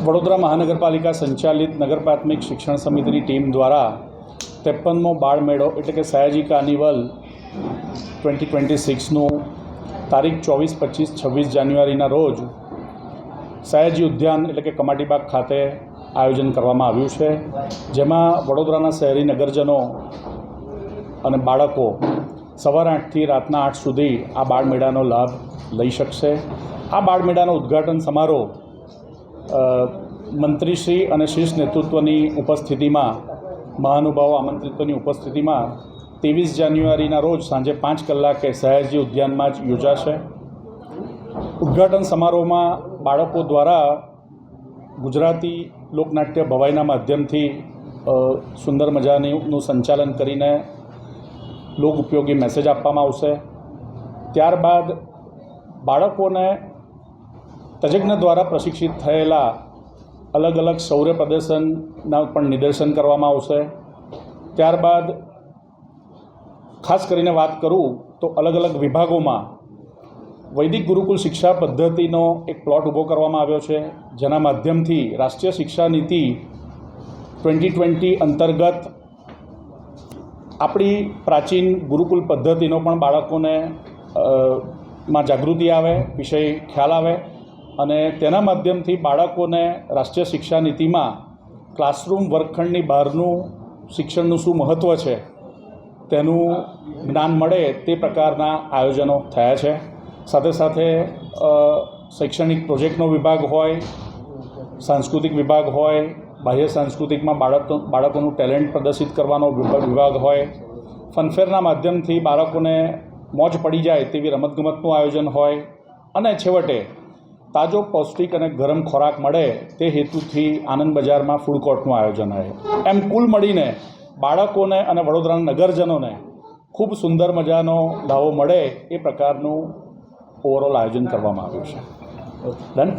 વડોદરા મહાનગરપાલિકા સંચાલિત નગર પ્રાથમિક શિક્ષણ સમિતિની ટીમ દ્વારા 53મો બાળ મેળો એટલે કે સયાજી કાર્નિવલ 2026નું તારીખ 24, 25, 26 જાન્યુઆરીના રોજ સયાજી ઉદ્યાન એટલે કે કમાટીબાગ ખાતે આયોજન કરવામાં આવ્યું છે, જેમાં વડોદરાના શહેરી નગરજનો અને બાળકો સવાર 8થી રાતના 8 સુધી આ બાળ મેળાનો લાભ લઈ શકશે। આ બાળ મેળાનો ઉદ્ઘાટન સમારોહ મંત્રીશ્રી અને શીર્ષ નેતૃત્વની ઉપસ્થિતિમાં, મહાનુભાવો આમંત્રિતોની ઉપસ્થિતિમાં 23 જાન્યુઆરીના રોજ સાંજે 5 કલાકે સયાજી ઉદ્યાનમાં જ યોજાશે। ઉદ્ઘાટન સમારોહમાં બાળકો દ્વારા ગુજરાતી લોકનાટ્ય ભવાઈના માધ્યમથી સુંદર મજાનું સંચાલન કરીને લોક ઉપયોગી મેસેજ આપવામાં આવશે। ત્યારબાદ બાળકોને તજજ્ઞ દ્વારા પ્રશિક્ષિત થયેલા અલગ અલગ શૌર્ય પ્રદર્શનના પણ નિદર્શન કરવામાં આવશે। ત્યારબાદ ખાસ કરીને વાત કરું તો અલગ અલગ વિભાગોમાં વૈદિક ગુરુકુલ શિક્ષા પદ્ધતિનો એક પ્લોટ ઊભો કરવામાં આવ્યો છે, જેના માધ્યમથી રાષ્ટ્રીય શિક્ષા નીતિ 2020 અંતર્ગત આપણી પ્રાચીન ગુરુકુલ પદ્ધતિનો પણ બાળકોને માં જાગૃતિ આવે, વિષય ખ્યાલ આવે અને તેના માધ્યમથી બાળકોને રાષ્ટ્રીય શિક્ષા નીતિમાં ક્લાસરૂમ વર્ગખંડની બહારનું શિક્ષણનું શું મહત્ત્વ છે તેનું જ્ઞાન મળે તે પ્રકારના આયોજનો થયા છે। સાથે સાથે શૈક્ષણિક પ્રોજેક્ટનો વિભાગ હોય, સાંસ્કૃતિક વિભાગ હોય, બાહ્ય સાંસ્કૃતિકમાં બાળકોનું ટેલેન્ટ પ્રદર્શિત કરવાનો વિભાગ હોય, ફનફેરના માધ્યમથી બાળકોને મોજ પડી જાય તેવી રમતગમતનું આયોજન હોય અને છેવટે તાજો, પૌષ્ટિક અને ગરમ ખોરાક મળે તે હેતુથી આનંદ બજારમાં ફૂડ કોર્ટનું આયોજન હોય। એમ કુલ મળીને બાળકોને અને વડોદરાના નગરજનોને ખૂબ સુંદર મજાનો લાવો મળે એ પ્રકારનું ઓવરઓલ આયોજન કરવામાં આવ્યું છે। ડન।